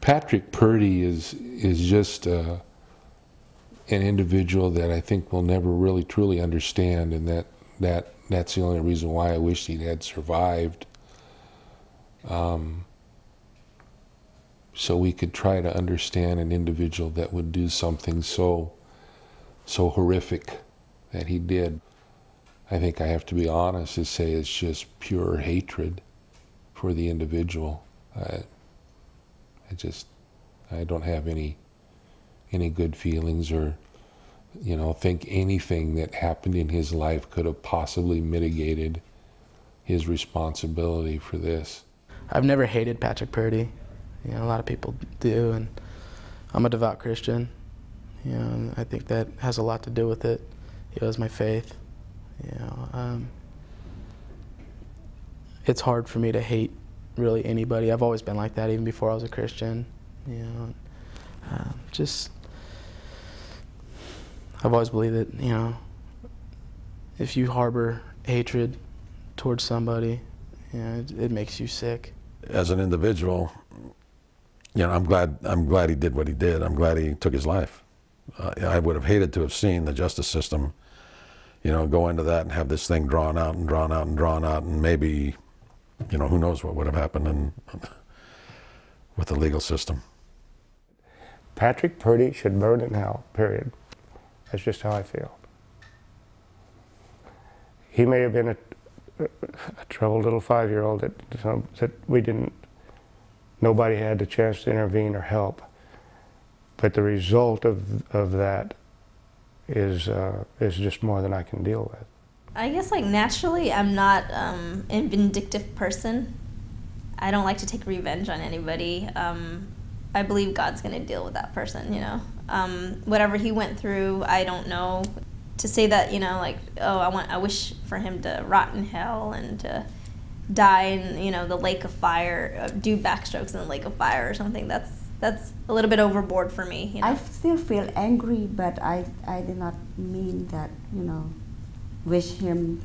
Patrick Purdy is just an individual that I think we'll never really truly understand, and that's the only reason why I wish he had survived. So we could try to understand an individual that would do something so horrific that he did. I think I have to be honest and say it's just pure hatred for the individual. I don't have any good feelings, or think anything that happened in his life could have possibly mitigated his responsibility for this. I've never hated Patrick Purdy. A lot of people do, and I'm a devout Christian. And I think that has a lot to do with it. He was my faith. It's hard for me to hate really anybody. I've always been like that, even before I was a Christian. I've always believed that, if you harbor hatred towards somebody, it makes you sick. As an individual, I'm glad he did what he did. I'm glad he took his life. I would have hated to have seen the justice system, go into that and have this thing drawn out and drawn out and drawn out, and maybe, who knows what would have happened with the legal system. Patrick Purdy should burn in hell, period. That's just how I feel. He may have been a troubled little 5-year-old that nobody had the chance to intervene or help. But the result of that is just more than I can deal with. I guess naturally I'm not a vindictive person. I don't like to take revenge on anybody. I believe God's going to deal with that person, whatever he went through, I don't know. To say that, I wish for him to rot in hell and to die in, the lake of fire, do backstrokes in the lake of fire or something, that's a little bit overboard for me. I still feel angry, but I did not mean that, wish him,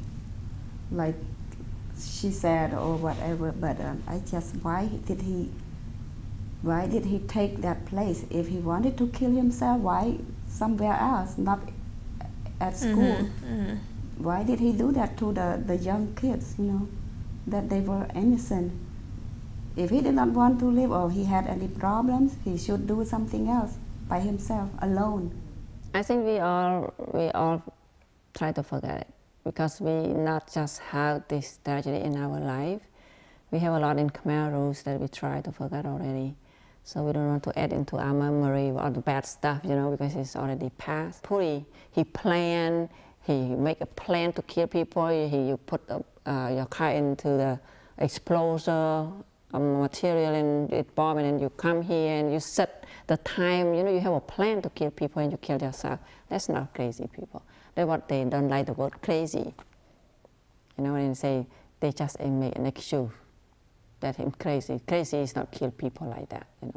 like she said, or whatever, but I just, why did he take that place? If he wanted to kill himself, why somewhere else, not at school? Why did he do that to the young kids, that they were innocent? If he did not want to live, or he had any problems, he should do something else by himself, alone. I think we all try to forget it, because we not just have this tragedy in our life. We have a lot in Khmer rules that we try to forget already. So we don't want to add into our memory all the bad stuff, because it's already past. Purdy, he planned, he make a plan to kill people. You put your car into the exploser, material and it bomb, and you come here and you set the time. You have a plan to kill people and you kill yourself. That's not crazy people. That's what they don't like the word crazy. And say they just make an excuse that him crazy. Crazy is not kill people like that, Yeah,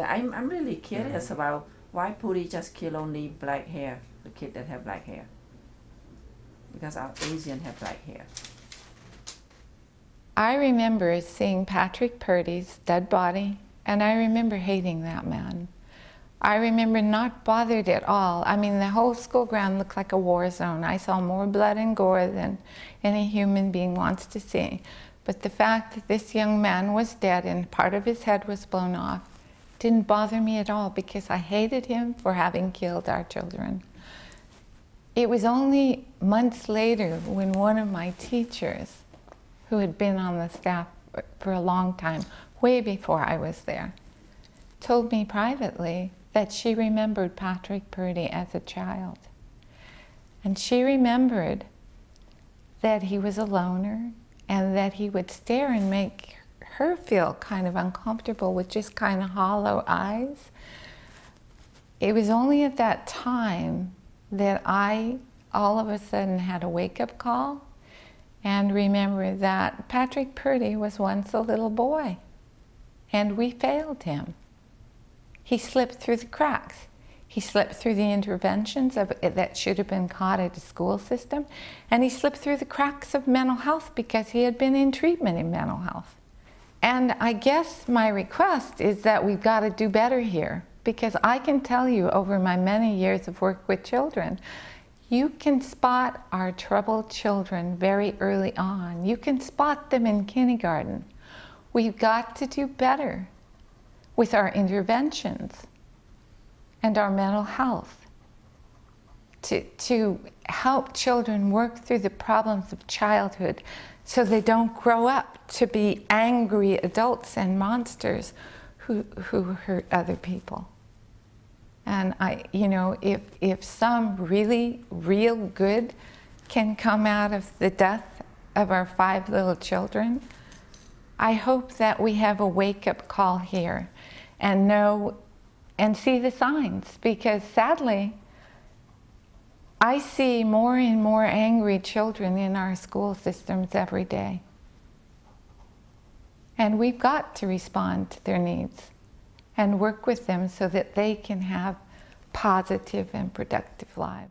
I'm really curious about why Purdy just kill only black hair, the kid that have black hair. Because our Asian have black hair. I remember seeing Patrick Purdy's dead body, and I remember hating that man. I remember not bothered at all. I mean, the whole school ground looked like a war zone. I saw more blood and gore than any human being wants to see. But the fact that this young man was dead and part of his head was blown off didn't bother me at all, because I hated him for having killed our children. It was only months later when one of my teachers, who had been on the staff for a long time, way before I was there, told me privately that she remembered Patrick Purdy as a child. And she remembered that he was a loner and that he would stare and make her feel kind of uncomfortable with just kind of hollow eyes. It was only at that time that I all of a sudden had a wake-up call and remembered that Patrick Purdy was once a little boy, and we failed him. He slipped through the cracks. He slipped through the interventions that should have been caught at the school system, and he slipped through the cracks of mental health because he had been in treatment in mental health. And I guess my request is that we've got to do better here, because I can tell you over my many years of work with children, you can spot our troubled children very early on. You can spot them in kindergarten. We've got to do better with our interventions and our mental health to help children work through the problems of childhood so they don't grow up to be angry adults and monsters who hurt other people. And if some really real good can come out of the death of our 5 little children, I hope that we have a wake-up call here and know and see the signs, because sadly, I see more and more angry children in our school systems every day. And we've got to respond to their needs and work with them so that they can have positive and productive lives.